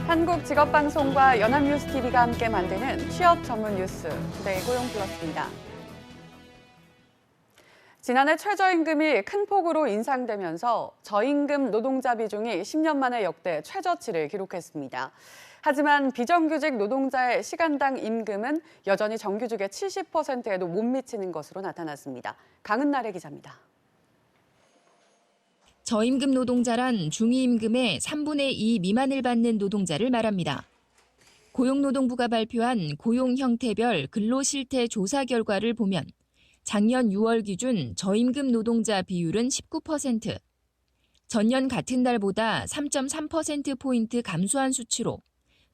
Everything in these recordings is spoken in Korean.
한국직업방송과 연합뉴스TV가 함께 만드는 취업 전문 뉴스, 투데이 고용플러스입니다. 지난해 최저임금이 큰 폭으로 인상되면서 저임금 노동자 비중이 10년 만에 역대 최저치를 기록했습니다. 하지만 비정규직 노동자의 시간당 임금은 여전히 정규직의 70%에도 못 미치는 것으로 나타났습니다. 강은나래 기자입니다. 저임금 노동자란 중위임금의 3분의 2 미만을 받는 노동자를 말합니다. 고용노동부가 발표한 고용 형태별 근로실태 조사 결과를 보면 작년 6월 기준 저임금 노동자 비율은 19%, 전년 같은 달보다 3.3%포인트 감소한 수치로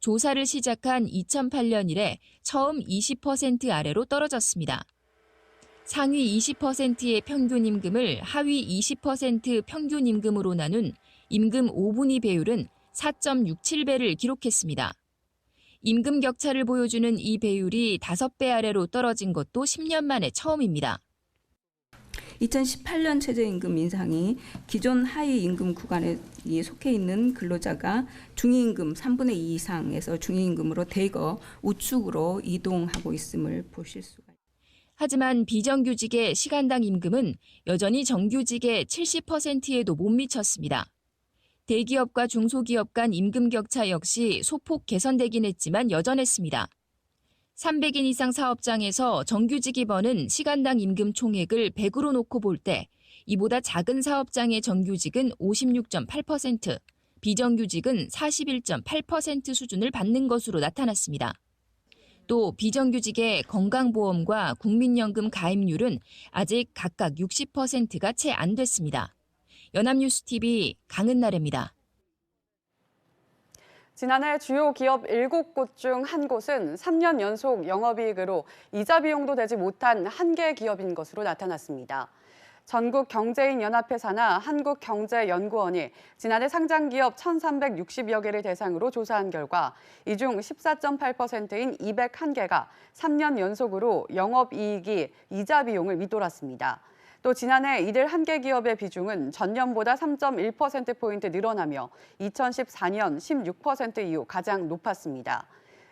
조사를 시작한 2008년 이래 처음 20% 아래로 떨어졌습니다. 상위 20%의 평균 임금을 하위 20% 평균 임금으로 나눈 임금 5분위 배율은 4.67배를 기록했습니다. 임금 격차를 보여주는 이 배율이 5배 아래로 떨어진 것도 10년 만에 처음입니다. 2018년 최저임금 인상이 기존 하위 임금 구간에 속해 있는 근로자가 중위임금 3분의 2 이상에서 중위임금으로 대거 우측으로 이동하고 있음을 보실 수가 있습니다. 하지만 비정규직의 시간당 임금은 여전히 정규직의 70%에도 못 미쳤습니다. 대기업과 중소기업 간 임금 격차 역시 소폭 개선되긴 했지만 여전했습니다. 300인 이상 사업장에서 정규직이 버는 시간당 임금 총액을 100으로 놓고 볼 때 이보다 작은 사업장의 정규직은 56.8%, 비정규직은 41.8% 수준을 받는 것으로 나타났습니다. 또 비정규직의 건강보험과 국민연금 가입률은 아직 각각 60%가 채 안 됐습니다. 연합뉴스TV 강은나래입니다. 지난해 주요 기업 7곳 중 한 곳은 3년 연속 영업이익으로 이자 비용도 되지 못한 한 개 기업인 것으로 나타났습니다. 전국경제인연합회 산하 한국경제연구원이 지난해 상장기업 1,360여 개를 대상으로 조사한 결과 이 중 14.8%인 201개가 3년 연속으로 영업이익이 이자 비용을 밑돌았습니다. 또 지난해 이들 한 개 기업의 비중은 전년보다 3.1%포인트 늘어나며 2014년 16% 이후 가장 높았습니다.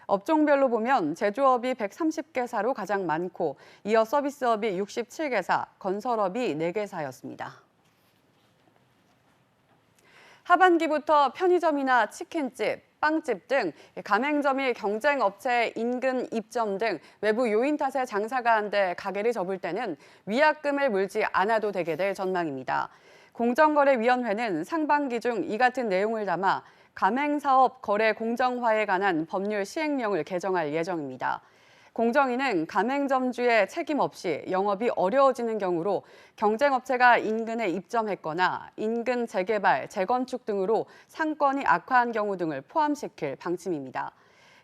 업종별로 보면 제조업이 130개사로 가장 많고 이어 서비스업이 67개사, 건설업이 4개사였습니다. 하반기부터 편의점이나 치킨집, 빵집 등 가맹점이 경쟁업체의 인근 입점 등 외부 요인 탓에 장사가 안 돼 가게를 접을 때는 위약금을 물지 않아도 되게 될 전망입니다. 공정거래위원회는 상반기 중 이 같은 내용을 담아 가맹사업 거래 공정화에 관한 법률 시행령을 개정할 예정입니다. 공정위는 가맹점주의 책임 없이 영업이 어려워지는 경우로 경쟁업체가 인근에 입점했거나 인근 재개발, 재건축 등으로 상권이 악화한 경우 등을 포함시킬 방침입니다.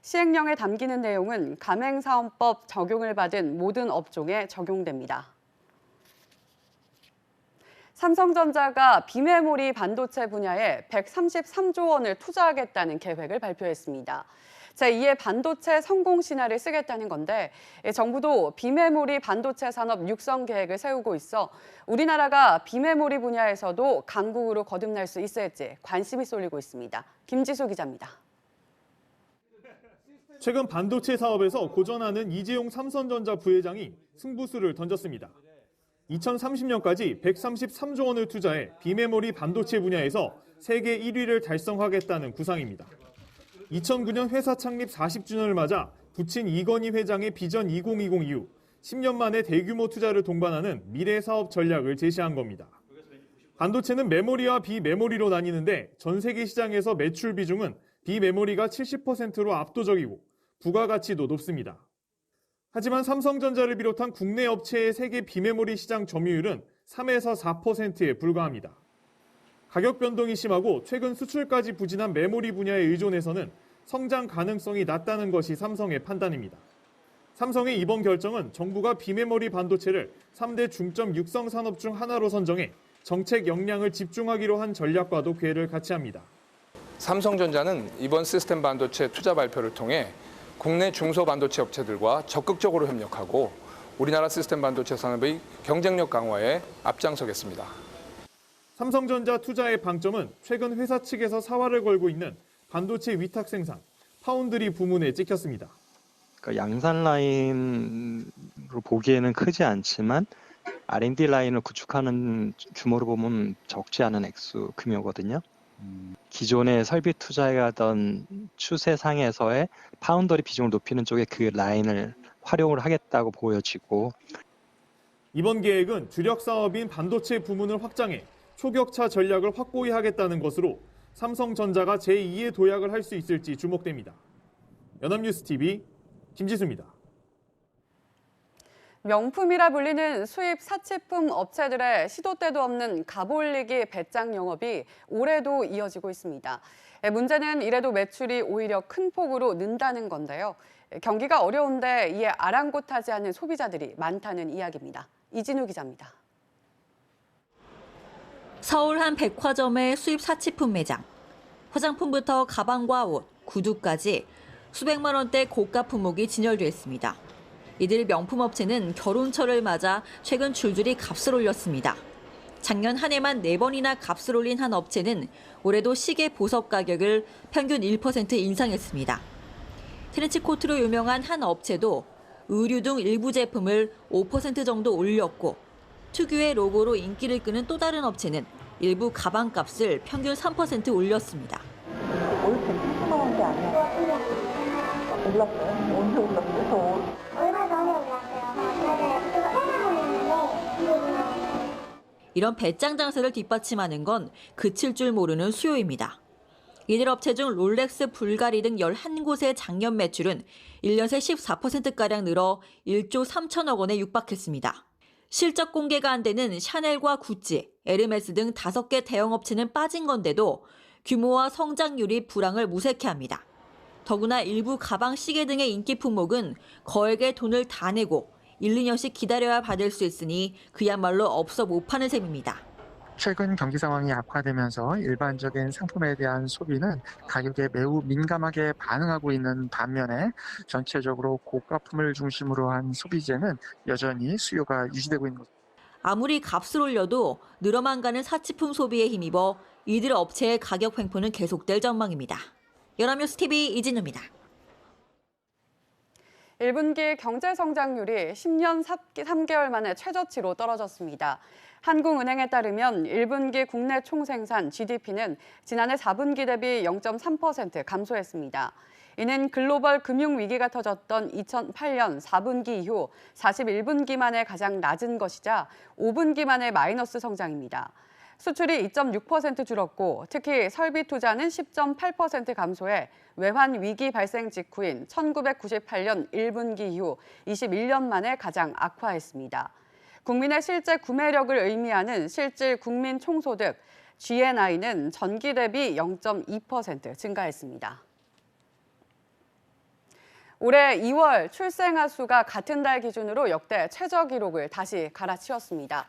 시행령에 담기는 내용은 가맹사업법 적용을 받은 모든 업종에 적용됩니다. 삼성전자가 비메모리 반도체 분야에 133조 원을 투자하겠다는 계획을 발표했습니다. 제2의 반도체 성공 신화를 쓰겠다는 건데 정부도 비메모리 반도체 산업 육성 계획을 세우고 있어 우리나라가 비메모리 분야에서도 강국으로 거듭날 수 있을지 관심이 쏠리고 있습니다. 김지수 기자입니다. 최근 반도체 사업에서 고전하는 이재용 삼성전자 부회장이 승부수를 던졌습니다. 2030년까지 133조 원을 투자해 비메모리 반도체 분야에서 세계 1위를 달성하겠다는 구상입니다. 2009년 회사 창립 40주년을 맞아 부친 이건희 회장의 비전 2020 이후 10년 만에 대규모 투자를 동반하는 미래 사업 전략을 제시한 겁니다. 반도체는 메모리와 비메모리로 나뉘는데 전 세계 시장에서 매출 비중은 비메모리가 70%로 압도적이고 부가가치도 높습니다. 하지만 삼성전자를 비롯한 국내 업체의 세계 비메모리 시장 점유율은 3에서 4%에 불과합니다. 가격 변동이 심하고 최근 수출까지 부진한 메모리 분야에 의존해서는 성장 가능성이 낮다는 것이 삼성의 판단입니다. 삼성의 이번 결정은 정부가 비메모리 반도체를 3대 중점 육성 산업 중 하나로 선정해 정책 역량을 집중하기로 한 전략과도 궤를 같이 합니다. 삼성전자는 이번 시스템 반도체 투자 발표를 통해 국내 중소반도체 업체들과 적극적으로 협력하고 우리나라 시스템 반도체 산업의 경쟁력 강화에 앞장서겠습니다. 삼성전자 투자의 방점은 최근 회사 측에서 사활을 걸고 있는 반도체 위탁 생산, 파운드리 부문에 찍혔습니다. 그러니까 양산 라인으로 보기에는 크지 않지만 R&D 라인을 구축하는 규모로 보면 적지 않은 액수 규모거든요. 기존의 설비 투자에 하던 추세상에서의 파운더리 비중을 높이는 쪽에 그 라인을 활용을 하겠다고 보여지고, 이번 계획은 주력 사업인 반도체 부문을 확장해 초격차 전략을 확고히 하겠다는 것으로 삼성전자가 제2의 도약을 할 수 있을지 주목됩니다. 연합뉴스TV 김지수입니다. 명품이라 불리는 수입 사치품 업체들의 시도 때도 없는 값올리기 배짱 영업이 올해도 이어지고 있습니다. 문제는 이래도 매출이 오히려 큰 폭으로 는다는 건데요. 경기가 어려운데 이에 아랑곳하지 않는 소비자들이 많다는 이야기입니다. 이진우 기자입니다. 서울 한 백화점의 수입 사치품 매장. 화장품부터 가방과 옷, 구두까지 수백만 원대 고가 품목이 진열돼 있습니다. 이들 명품업체는 겨울철을 맞아 최근 줄줄이 값을 올렸습니다. 작년 한 해만 4번이나 값을 올린 한 업체는 올해도 시계 보석 가격을 평균 1% 인상했습니다. 트렌치코트로 유명한 한 업체도 의류 등 일부 제품을 5% 정도 올렸고, 특유의 로고로 인기를 끄는 또 다른 업체는 일부 가방값을 평균 3% 올렸습니다. 올 170만 게 아니야. 올랐어요? 언제 올랐어요? 얼마 전에 올랐어요. 이런 배짱 장세를 뒷받침하는 건 그칠 줄 모르는 수요입니다. 이들 업체 중 롤렉스, 불가리 등 11곳의 작년 매출은 1년 새 14%가량 늘어 1조 3천억 원에 육박했습니다. 실적 공개가 안 되는 샤넬과 구찌, 에르메스 등 5개 대형 업체는 빠진 건데도 규모와 성장률이 불황을 무색해 합니다. 더구나 일부 가방, 시계 등의 인기 품목은 거액의 돈을 다 내고 1, 2년씩 기다려야 받을 수 있으니 그야말로 없어 못 파는 셈입니다. 최근 경기 상황이 악화되면서 일반적인 상품에 대한 소비는 가격에 매우 민감하게 반응하고 있는 반면에 전체적으로 고가품을 중심으로 한 소비재는 여전히 수요가 유지되고 있는 것입니다. 아무리 값을 올려도 늘어만 가는 사치품 소비에 힘입어 이들 업체의 가격 횡포는 계속될 전망입니다. 연합뉴스TV 이진우입니다. 1분기 경제 성장률이 10년 3개월 만에 최저치로 떨어졌습니다. 한국은행에 따르면 1분기 국내 총생산 GDP는 지난해 4분기 대비 0.3% 감소했습니다. 이는 글로벌 금융위기가 터졌던 2008년 4분기 이후 41분기 만에 가장 낮은 것이자 5분기 만에 마이너스 성장입니다. 수출이 2.6% 줄었고 특히 설비 투자는 10.8% 감소해 외환 위기 발생 직후인 1998년 1분기 이후 21년 만에 가장 악화했습니다. 국민의 실제 구매력을 의미하는 실질 국민 총소득 GNI는 전기 대비 0.2% 증가했습니다. 올해 2월 출생아 수가 같은 달 기준으로 역대 최저 기록을 다시 갈아치웠습니다.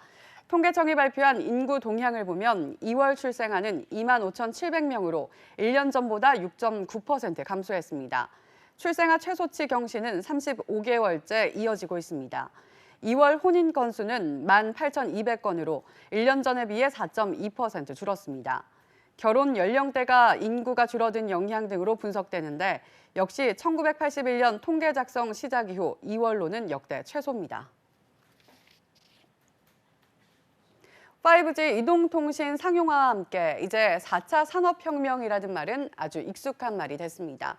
통계청이 발표한 인구 동향을 보면 2월 출생아는 25,700명으로 1년 전보다 6.9% 감소했습니다. 출생아 최소치 경신은 35개월째 이어지고 있습니다. 2월 혼인 건수는 18,200건으로 1년 전에 비해 4.2% 줄었습니다. 결혼 연령대가 인구가 줄어든 영향 등으로 분석되는데 역시 1981년 통계 작성 시작 이후 2월로는 역대 최소입니다. 5G 이동통신 상용화와 함께 이제 4차 산업혁명이라는 말은 아주 익숙한 말이 됐습니다.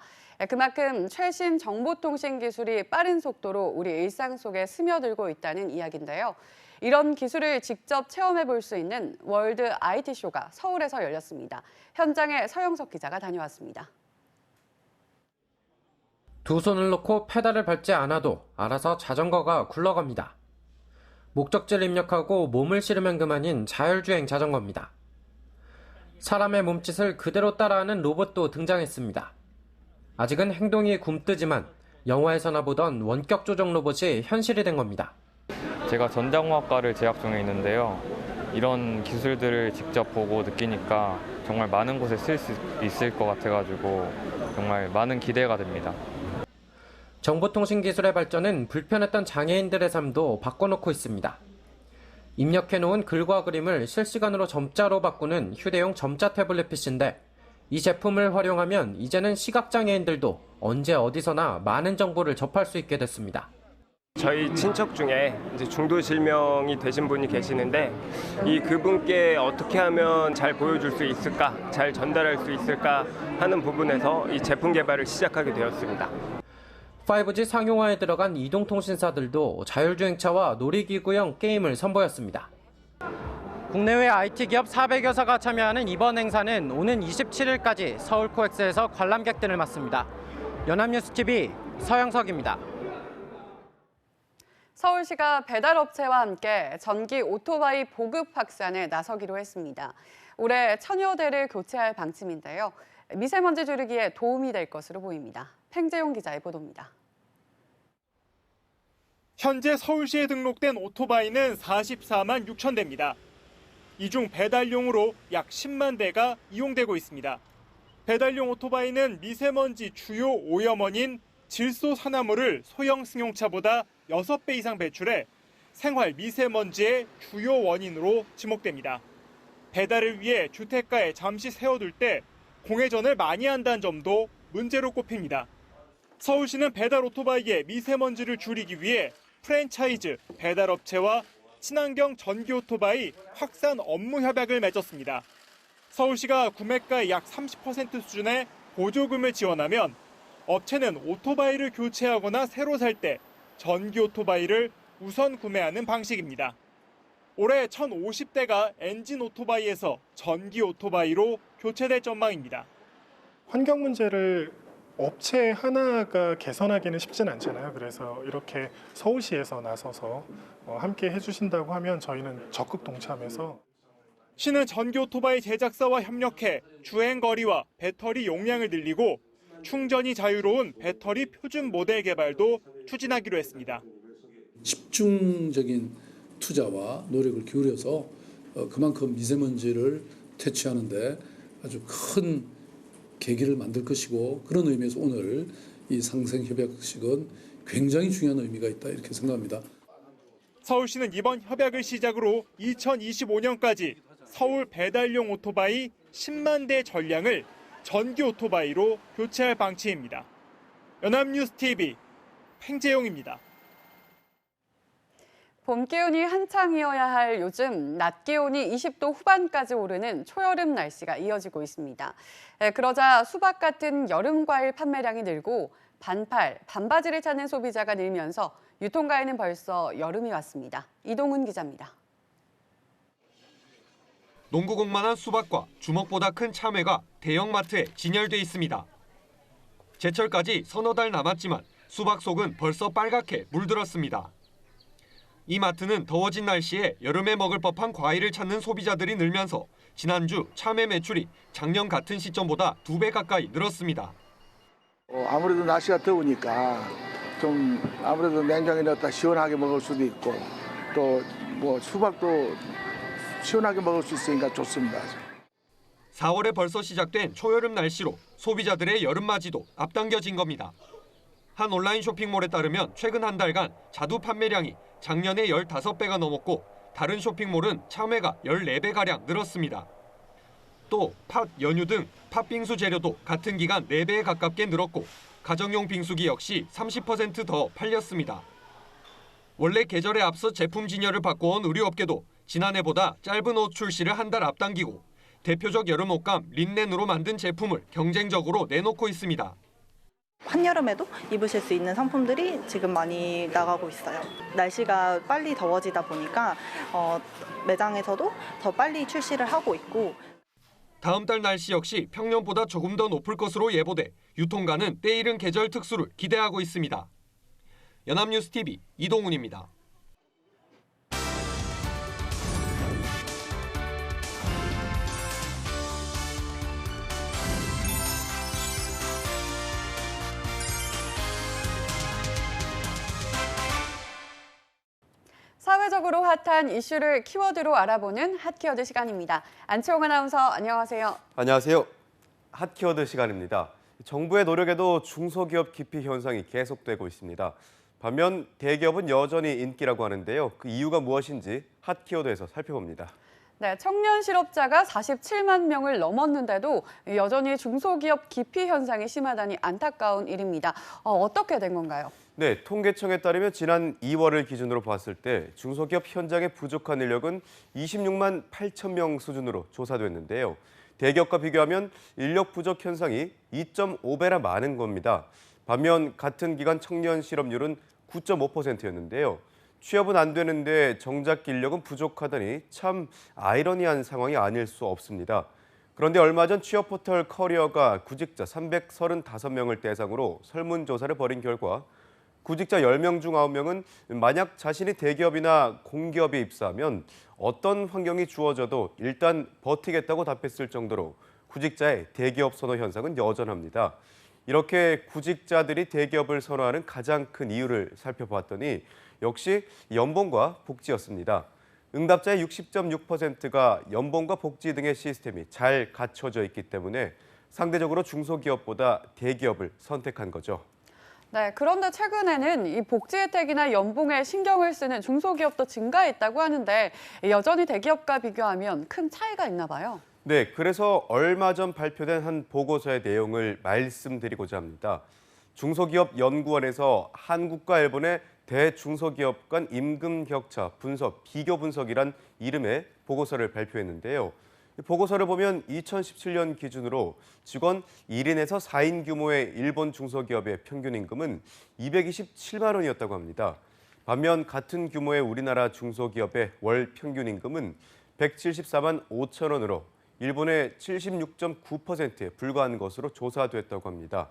그만큼 최신 정보통신 기술이 빠른 속도로 우리 일상 속에 스며들고 있다는 이야기인데요. 이런 기술을 직접 체험해 볼 수 있는 월드 IT쇼가 서울에서 열렸습니다. 현장에 서영석 기자가 다녀왔습니다. 두 손을 놓고 페달을 밟지 않아도 알아서 자전거가 굴러갑니다. 목적지를 입력하고 몸을 실으면 그만인 자율주행 자전거입니다. 사람의 몸짓을 그대로 따라하는 로봇도 등장했습니다. 아직은 행동이 굼뜨지만 영화에서나 보던 원격 조정 로봇이 현실이 된 겁니다. 제가 전자공학과를 재학 중에 있는데요. 이런 기술들을 직접 보고 느끼니까 정말 많은 곳에 쓸 수 있을 것 같아가지고 정말 많은 기대가 됩니다. 정보통신 기술의 발전은 불편했던 장애인들의 삶도 바꿔놓고 있습니다. 입력해놓은 글과 그림을 실시간으로 점자로 바꾸는 휴대용 점자 태블릿 PC인데 이 제품을 활용하면 이제는 시각장애인들도 언제 어디서나 많은 정보를 접할 수 있게 됐습니다. 저희 친척 중에 이제 중도 실명이 되신 분이 계시는데 이 그분께 어떻게 하면 잘 보여줄 수 있을까, 잘 전달할 수 있을까 하는 부분에서 이 제품 개발을 시작하게 되었습니다. 5G 상용화에 들어간 이동통신사들도 자율주행차와 놀이기구형 게임을 선보였습니다. 국내외 IT 기업 400여사가 참여하는 이번 행사는 오는 27일까지 서울 코엑스에서 관람객들을 맞습니다. 연합뉴스TV 서영석입니다. 서울시가 배달업체와 함께 전기 오토바이 보급 확산에 나서기로 했습니다. 올해 1000여 대를 교체할 방침인데요. 미세먼지 줄이기에 도움이 될 것으로 보입니다. 팽재용 기자의 보도입니다. 현재 서울시에 등록된 오토바이는 44만 6천 대입니다. 이 중 배달용으로 약 10만 대가 이용되고 있습니다. 배달용 오토바이는 미세먼지 주요 오염원인 질소산화물을 소형 승용차보다 6배 이상 배출해 생활 미세먼지의 주요 원인으로 지목됩니다. 배달을 위해 주택가에 잠시 세워둘 때 공회전을 많이 한다는 점도 문제로 꼽힙니다. 서울시는 배달 오토바이의 미세먼지를 줄이기 위해 프랜차이즈 배달업체와 친환경 전기 오토바이 확산 업무 협약을 맺었습니다. 서울시가 구매가의 약 30% 수준의 보조금을 지원하면 업체는 오토바이를 교체하거나 새로 살 때 전기 오토바이를 우선 구매하는 방식입니다. 올해 1,050대가 엔진 오토바이에서 전기 오토바이로 교체될 전망입니다. 환경 문제를 업체 하나가 개선하기는 쉽진 않잖아요. 그래서 이렇게 서울시에서 나서서 함께 해주신다고 하면 저희는 적극 동참해서 시는 전기 오토바이 제작사와 협력해 주행 거리와 배터리 용량을 늘리고 충전이 자유로운 배터리 표준 모델 개발도 추진하기로 했습니다. 집중적인 투자와 노력을 기울여서 그만큼 미세먼지를 퇴치하는 데 아주 큰 계기를 만들 것이고, 그런 의미에서 오늘 이 상생협약식은 굉장히 중요한 의미가 있다, 이렇게 생각합니다. 서울시는 이번 협약을 시작으로 2025년까지 서울 배달용 오토바이 10만 대 전량을 전기 오토바이로 교체할 방침입니다. 연합뉴스TV 팽재용입니다. 봄 기온이 한창이어야 할 요즘 낮 기온이 20도 후반까지 오르는 초여름 날씨가 이어지고 있습니다. 그러자 수박 같은 여름 과일 판매량이 늘고 반팔, 반바지를 찾는 소비자가 늘면서 유통가에는 벌써 여름이 왔습니다. 이동훈 기자입니다. 농구공만한 수박과 주먹보다 큰 참외가 대형마트에 진열돼 있습니다. 제철까지 서너 달 남았지만 수박 속은 벌써 빨갛게 물들었습니다. 이 마트는 더워진 날씨에 여름에 먹을 법한 과일을 찾는 소비자들이 늘면서 지난주 참외 매출이 작년 같은 시점보다 2배 가까이 늘었습니다. 아무래도 날씨가 더우니까 좀 아무래도 냉장고에 넣었다 시원하게 먹을 수도 있고, 또 뭐 수박도 시원하게 먹을 수 있으니까 좋습니다. 4월에 벌써 시작된 초여름 날씨로 소비자들의 여름맞이도 앞당겨진 겁니다. 한 온라인 쇼핑몰에 따르면 최근 한 달간 자두 판매량이 작년에 15배가 넘었고, 다른 쇼핑몰은 참외가 14배가량 늘었습니다. 또 팥, 연유 등 팥빙수 재료도 같은 기간 4배에 가깝게 늘었고, 가정용 빙수기 역시 30% 더 팔렸습니다. 원래 계절에 앞서 제품 진열을 바꿔온 의류업계도 지난해보다 짧은 옷 출시를 한 달 앞당기고 대표적 여름 옷감 린넨으로 만든 제품을 경쟁적으로 내놓고 있습니다. 한여름에도 입으실 수 있는 상품들이 지금 많이 나가고 있어요. 날씨가 빨리 더워지다 보니까 매장에서도 더 빨리 출시를 하고 있고, 다음 달 날씨 역시 평년보다 조금 더 높을 것으로 예보돼 유통가는 때이른 계절 특수를 기대하고 있습니다. 연합뉴스TV 이동훈입니다. 사회적으로 핫한 이슈를 키워드로 알아보는 핫키워드 시간입니다. 안채홍 아나운서 안녕하세요. 안녕하세요. 핫키워드 시간입니다. 정부의 노력에도 중소기업 기피 현상이 계속되고 있습니다. 반면 대기업은 여전히 인기라고 하는데요. 그 이유가 무엇인지 핫키워드에서 살펴봅니다. 네, 청년 실업자가 47만 명을 넘었는데도 여전히 중소기업 기피 현상이 심하다니 안타까운 일입니다. 어떻게 된 건가요? 네, 통계청에 따르면 지난 2월을 기준으로 봤을 때 중소기업 현장에 부족한 인력은 26만 8천 명 수준으로 조사됐는데요. 대기업과 비교하면 인력 부족 현상이 2.5배나 많은 겁니다. 반면 같은 기간 청년 실업률은 9.5%였는데요. 취업은 안 되는데 정작 인력은 부족하다니 참 아이러니한 상황이 아닐 수 없습니다. 그런데 얼마 전 취업 포털 커리어가 구직자 335명을 대상으로 설문조사를 벌인 결과 구직자 10명 중 9명은 만약 자신이 대기업이나 공기업에 입사하면 어떤 환경이 주어져도 일단 버티겠다고 답했을 정도로 구직자의 대기업 선호 현상은 여전합니다. 이렇게 구직자들이 대기업을 선호하는 가장 큰 이유를 살펴봤더니 역시 연봉과 복지였습니다. 응답자의 60.6%가 연봉과 복지 등의 시스템이 잘 갖춰져 있기 때문에 상대적으로 중소기업보다 대기업을 선택한 거죠. 네, 그런데 최근에는 이 복지 혜택이나 연봉에 신경을 쓰는 중소기업도 증가했다고 하는데 여전히 대기업과 비교하면 큰 차이가 있나 봐요. 네, 그래서 얼마 전 발표된 한 보고서의 내용을 말씀드리고자 합니다. 중소기업 연구원에서 한국과 일본의 대중소기업 간 임금 격차 분석, 비교 분석이란 이름의 보고서를 발표했는데요. 보고서를 보면 2017년 기준으로 직원 1인에서 4인 규모의 일본 중소기업의 평균 임금은 227만 원이었다고 합니다. 반면 같은 규모의 우리나라 중소기업의 월 평균 임금은 174만 5천 원으로 일본의 76.9%에 불과한 것으로 조사됐다고 합니다.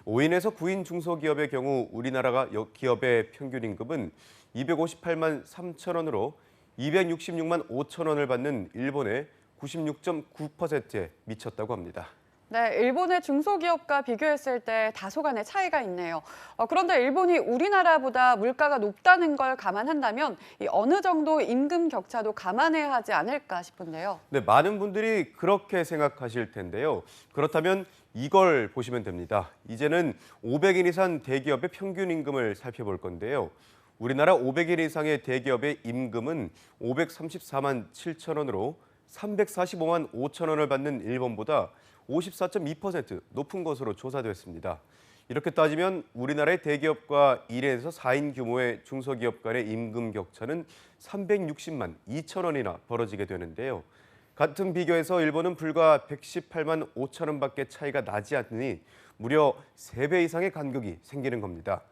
5인에서 9인 중소기업의 경우 우리나라가 기업의 평균 임금은 258만 3천 원으로 266만 5천 원을 받는 일본의 96.9%에 미쳤다고 합니다. 네, 일본의 중소기업과 비교했을 때 다소간의 차이가 있네요. 그런데 일본이 우리나라보다 물가가 높다는 걸 감안한다면 어느 정도 임금 격차도 감안해야 하지 않을까 싶은데요. 네, 많은 분들이 그렇게 생각하실 텐데요. 그렇다면 이걸 보시면 됩니다. 이제는 500인 이상 대기업의 평균 임금을 살펴볼 건데요. 우리나라 500인 이상의 대기업의 임금은 534만 7천 원으로 345만 5천 원을 받는 일본보다 54.2% 높은 것으로 조사됐습니다. 이렇게 따지면 우리나라의 대기업과 1인에서 4인 규모의 중소기업 간의 임금 격차는 360만 2천 원이나 벌어지게 되는데요. 같은 비교에서 일본은 불과 118만 5천 원밖에 차이가 나지 않으니 무려 3배 이상의 간격이 생기는 겁니다.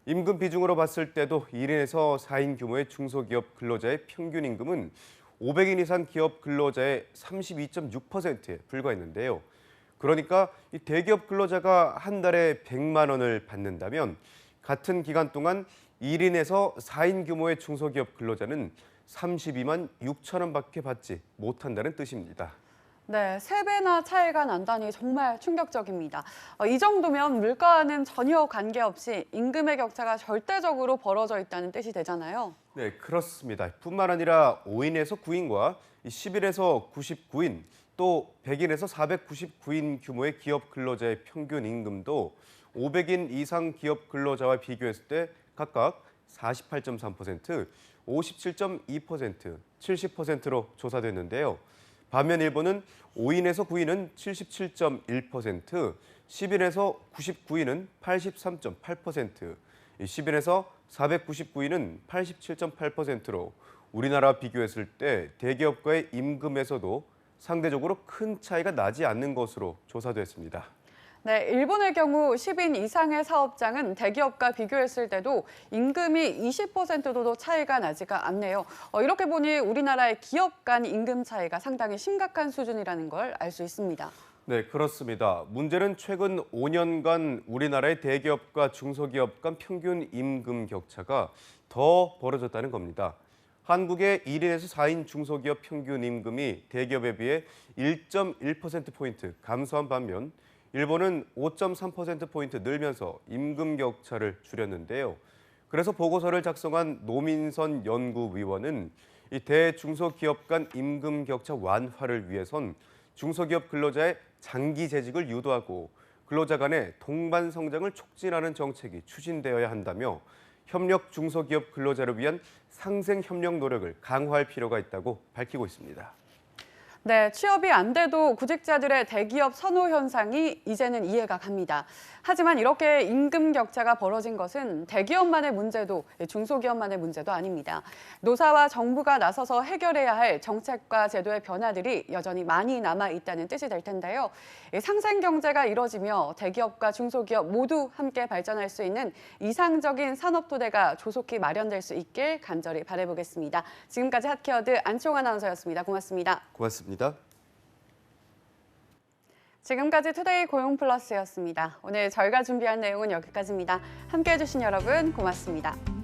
임금 비중으로 봤을 때도 1인에서 4인 규모의 중소기업 근로자의 평균 임금은 500인 이상 기업 근로자의 32.6%에 불과했는데요. 그러니까 이 대기업 근로자가 한 달에 100만 원을 받는다면 같은 기간 동안 1인에서 4인 규모의 중소기업 근로자는 32만 6천 원밖에 받지 못한다는 뜻입니다. 네, 3배나 차이가 난다니 정말 충격적입니다. 이 정도면 물가와는 전혀 관계없이 임금의 격차가 절대적으로 벌어져 있다는 뜻이 되잖아요. 네, 그렇습니다. 뿐만 아니라 5인에서 9인과 10인에서 99인, 또 100인에서 499인 규모의 기업 근로자의 평균 임금도 500인 이상 기업 근로자와 비교했을 때 각각 48.3%, 57.2%, 70%로 조사됐는데요. 반면 일본은 5인에서 9인은 77.1%, 10인에서 99인은 83.8%, 10인에서 499인은 87.8%로 우리나라 비교했을 때 대기업과의 임금에서도 상대적으로 큰 차이가 나지 않는 것으로 조사됐습니다. 네, 일본의 경우 10인 이상의 사업장은 대기업과 비교했을 때도 임금이 20%도 차이가 나지가 않네요. 이렇게 보니 우리나라의 기업 간 임금 차이가 상당히 심각한 수준이라는 걸 알 수 있습니다. 네, 그렇습니다. 문제는 최근 5년간 우리나라의 대기업과 중소기업 간 평균 임금 격차가 더 벌어졌다는 겁니다. 한국의 1인에서 4인 중소기업 평균 임금이 대기업에 비해 1.1%포인트 감소한 반면 일본은 5.3%포인트 늘면서 임금 격차를 줄였는데요. 그래서 보고서를 작성한 노민선 연구위원은 이 대중소기업 간 임금 격차 완화를 위해선 중소기업 근로자의 장기 재직을 유도하고 근로자 간의 동반 성장을 촉진하는 정책이 추진되어야 한다며 협력 중소기업 근로자를 위한 상생 협력 노력을 강화할 필요가 있다고 밝히고 있습니다. 네, 취업이 안 돼도 구직자들의 대기업 선호 현상이 이제는 이해가 갑니다. 하지만 이렇게 임금 격차가 벌어진 것은 대기업만의 문제도 중소기업만의 문제도 아닙니다. 노사와 정부가 나서서 해결해야 할 정책과 제도의 변화들이 여전히 많이 남아 있다는 뜻이 될 텐데요. 상생 경제가 이뤄지며 대기업과 중소기업 모두 함께 발전할 수 있는 이상적인 산업 토대가 조속히 마련될 수 있길 간절히 바라보겠습니다. 지금까지 핫케어드 안치홍 아나운서였습니다. 고맙습니다. 고맙습니다. 지금까지 투데이 고용 플러스였습니다. 오늘 저희가 준비한 내용은 여기까지입니다. 함께해 주신 여러분 고맙습니다.